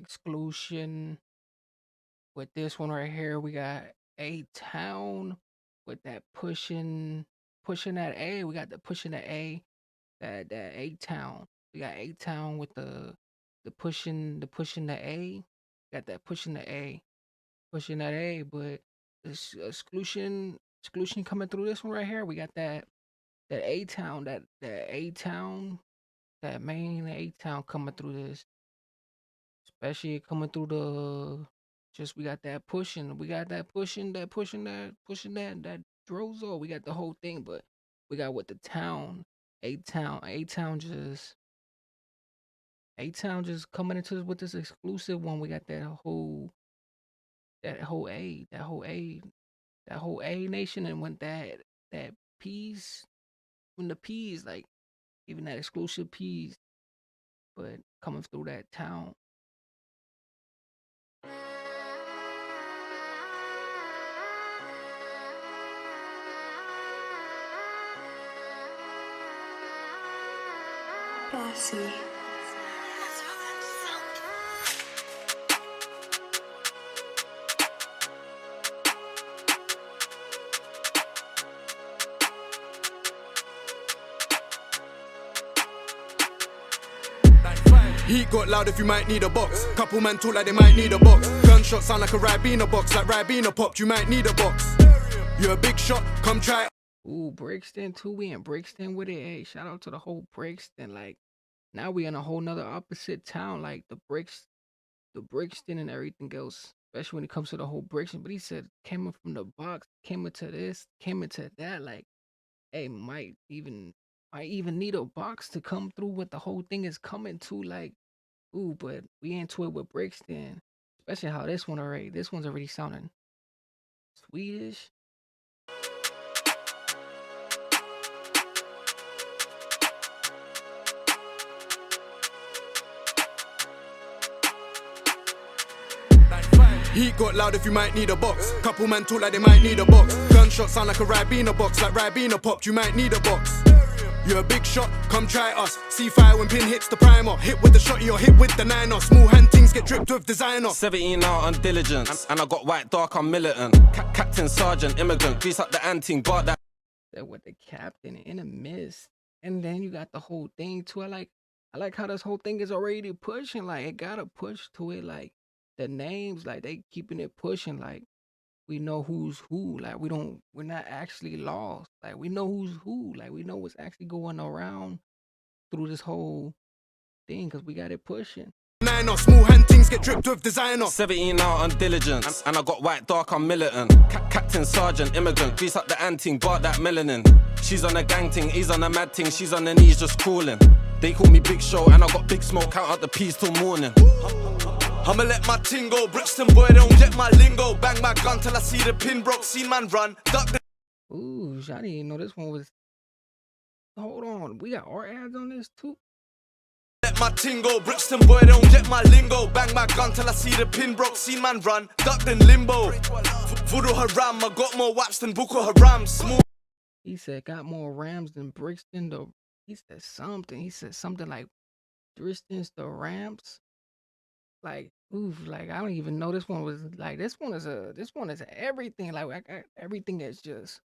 Exclusion. With this one right here, we got A Town with that pushing that A. We got the pushing the A, that A Town. We got A Town with the pushing the A. Got that pushing that A, but this exclusion coming through this one right here. We got that A Town, that A Town, that main A Town coming through this. Especially coming through the just we got that pushing, we got that pushing that Drozo. We got the whole thing, but we got what the town, A Town just coming into this with this exclusive one. We got that whole A nation, and when that piece, when the peas like even that exclusive piece, but coming through that town. Bossy. Heat got loud if you might need a box. Couple men talk like they might need a box. Gunshots sound like a Ribena box. Like Ribena popped, you might need a box. You're a big shot, come try it. Ooh, Brixton too. We in Brixton with it. Hey, shout out to the whole Brixton. Like now we in a whole nother opposite town. Like the Brixton and everything else. Especially when it comes to the whole Brixton. But he said came in from the box, came into this, came into that. Like, hey, might even need a box to come through what the whole thing is coming to. Like, ooh, but we into it with Brixton. Especially how this one's already sounding Swedish. Heat got loud if you might need a box. Couple men talk like they might need a box. Gunshots sound like a Ribena box. Like Ribena popped, you might need a box. You're a big shot, come try us. See fire when pin hits the primer. Hit with the shotty or hit with the niner. Small hand things get dripped with designer. 17 out on diligence, and I got white dark, I'm militant. Captain, sergeant, immigrant, grease up the anting, bar that. That with the captain in a mist. And then you got the whole thing too. I like how this whole thing is already pushing. Like it gotta push to it. Like the names, like they keeping it pushing. Like we know who's who. Like we're not actually lost. Like we know who's who. Like we know what's actually going around through this whole thing because we got it pushing. Niner, small hand things get dripped with designer. 17 out on diligence, and I got white dark, I'm militant. Captain, sergeant, immigrant, grease up the anting, bar that melanin. She's on a gang ting, he's on a mad ting, she's on her knees just crawling. They call me Big Show, and I got big smoke, count out the peas till morning. I'ma let my ting go. Brixton boy don't get my lingo. Bang my gun till I see the pin broke. Seen man run, duck the. Ooh, I didn't even know this one was. Hold on, we got our ads on this too. Let my ting go. Brixton boy don't get my lingo. Bang my gun till I see the pin broke. Seen man run, ducked in limbo. Voodoo Haram, I got more waps than Boko Haram. Smooth. He said got more Rams than Brixton. He said something. He said something like Brixton's the Rams. Like, oof, like I don't even know this one was like this one is everything. Like everything is just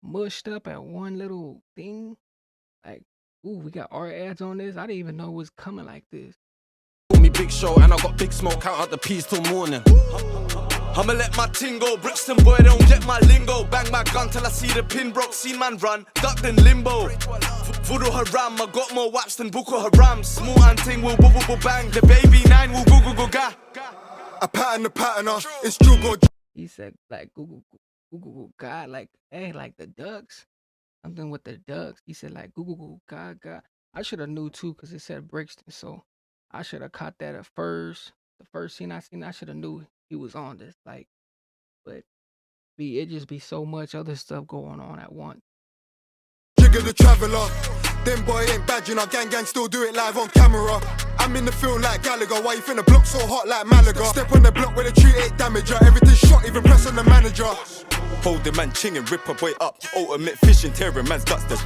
mushed up at one little thing. Like, ooh, we got our ads on this. I didn't even know it was coming like this. Call me Big Show, and I got big smoke, count out the peas till morning. I'ma let my ting go. Brixton boy don't get my lingo. Bang my gun till I see the pin broke. Seen man run, ducked in limbo. Voodoo Haram, I got more waps than Boko Haram. Small and ting will boo bang. The baby 9 will go ga. A pattern the patterner, it's true go. He said like Google God, like hey, like the ducks. Something with the ducks. He said like Google God. I should have knew too because it said Brixton, so I should have caught that at first. The first scene I seen, I should have knew he was on this. Like, but it just be so much other stuff going on at once. Jigger the traveller. Them boy ain't bad, you know, gang still do it live on camera. I'm in the field like Gallagher, why you think the block so hot like Malaga? Step on the block with a tree 8 damager, everything shot, even press on the manager. Hold the man ching and rip a boy up, ultimate fishing, tearing man's guts, there's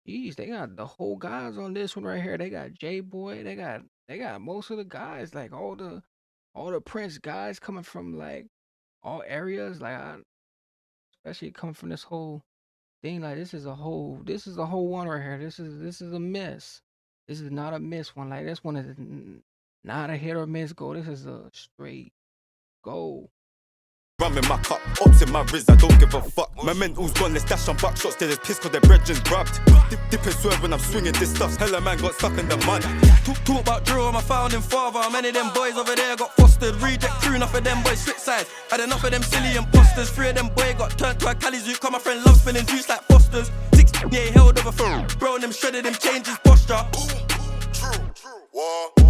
Jeez, they got the whole guys on this one right here. They got J Boy, they got they got most of the guys, like all the Prince guys coming from like all areas, like especially coming from this whole thing. Like this is a whole one right here. This is a miss. This is not a miss one. Like this one is not a hit or miss goal. This is a straight goal. Rum in my cup, ops in my wrist, I don't give a fuck. My mental's gone, let's dash on buck shots, till there's piss cause their brethren's rubbed. Dip and swerve when I'm swinging this stuff, hella man got stuck in the mud. Talk about drill, my founding father. Many of them boys over there got fostered. Reject crew, enough of them boys switch sides. Had enough of them silly imposters. 3 of them boy got turned to a Cali Zoo. Cause my friend loves spinning juice like Fosters. 6 yeah, held over phone. Bro, and them shredded him, changed his posture.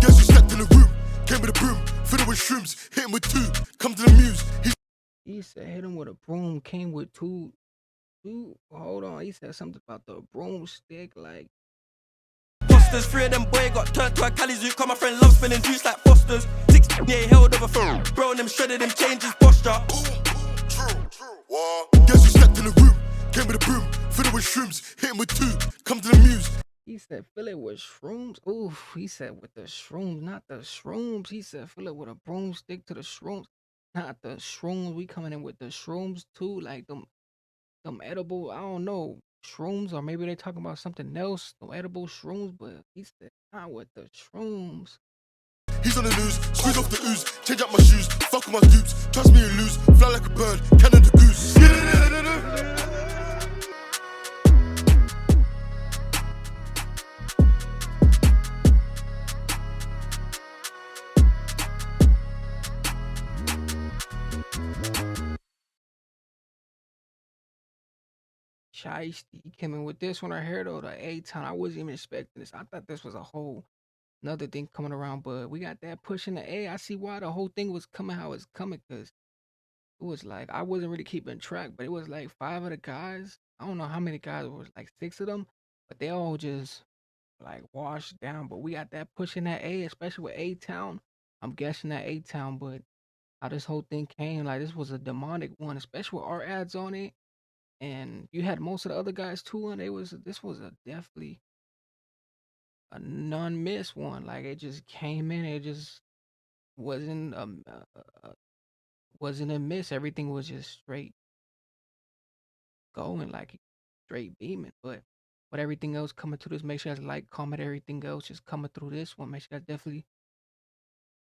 Guess who stepped in the room, came with a broom, fill it with shrooms, hit him with 2, come to the muse. He said hit him with a broom, came with two. Hold on, he said something about the broomstick, like Fosters, 3 of them boy got turned to a Cali Zoo. Cause my friend loves spinning juice like Fosters. 6 yeah, held over phone. Bro, and them shredded him, changed his posture. Guess who stepped in the room, came with a broom, fill it with shrooms, hit him with 2, come to the muse. he said fill it with shrooms. Oof, he said with the shrooms, not the shrooms. He said fill it with a broomstick to the shrooms, not the shrooms. We coming in with the shrooms too, like them edible, I don't know, shrooms, or maybe they talking about something else, them edible shrooms, but he said not with the shrooms. He's on the news, squeeze off the ooze, change up my shoes, fuck with my dupes, trust me you lose, fly like a bird, Canada goose. Shiesty, he came in with this one right here though, the A-Town. I wasn't even expecting this. I thought this was a whole another thing coming around, but we got that push in the A. I see why the whole thing was coming how it's coming, because it was like I wasn't really keeping track, but it was like 5 of the guys. I don't know how many guys, it was like 6 of them, but they all just like washed down. But we got that push in that A, especially with A-Town. I'm guessing that A-Town, but how this whole thing came, like this was a demonic one, especially with our ads on it. And you had most of the other guys too, and this was a definitely a non-miss one. Like it just came in, it just wasn't wasn't a miss. Everything was just straight going, like straight beaming. But with everything else coming through this, make sure you guys like, comment, everything else just coming through this one. Make sure you guys definitely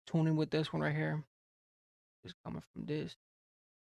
tune in with this one right here. Just coming from this.